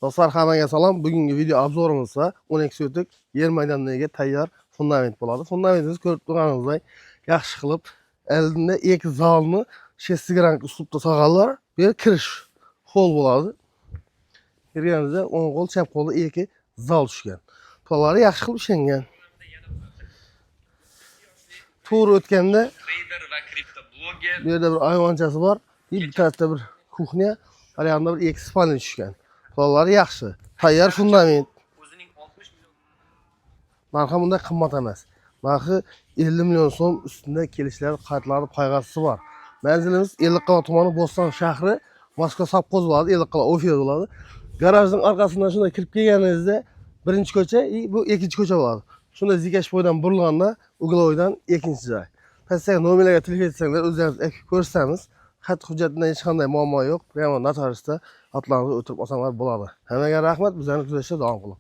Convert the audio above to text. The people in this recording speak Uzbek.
Dostlar, hammaga salom. Bugungi video obzorimizda 12 so'tlik yer maydoniga tayyor fundament bo'ladi. Fundamentimiz ko'rib turganingizdek, yaxshi qilib eldinda iki zalni shestigrang uslubda sog'anlar, bir kirish hol bo'ladi. Kirganingizda o'ng qo'l, chap qo'lda iki zal tushgan. To'lari yaxshi qilib ishlangan. To'g'ri o'tganda trader va kripto bloger. bu yerda bir ayvonchasi bor, bir tarafda bir kuxnya, har yoqda bir iki spalni tushgan. To'lari yaxshi. Tayyor fundament. O'zining 60 million Narxi bunday qimmat emas. Narxi 50 million so'm ustida kelishlar, qaytlari, qayg'asi bor. Manzilimiz Ellikqal'a tumani Bo'ston shahri, Moskva savxoz bo'ladi, Ellikqal'a ofis bo'ladi. Garajning orqasidan shunday kirib kelganingizda birinchi ko'cha, bu ikkinchi ko'cha bo'ladi. Shunda Zikash bo'yidan burilganda Uglovoydan ikkinchi joy. Pastdagi nomerlarga telefon etsanglar, o'zingiz ko'rsatamiz. Xat hujjatida hech qanday muammo yo'q. Prямо notariusda otlarni o'tirib olsanglar bo'ladi. Hammaga rahmat, bizlarni kuzatishda davom qiling.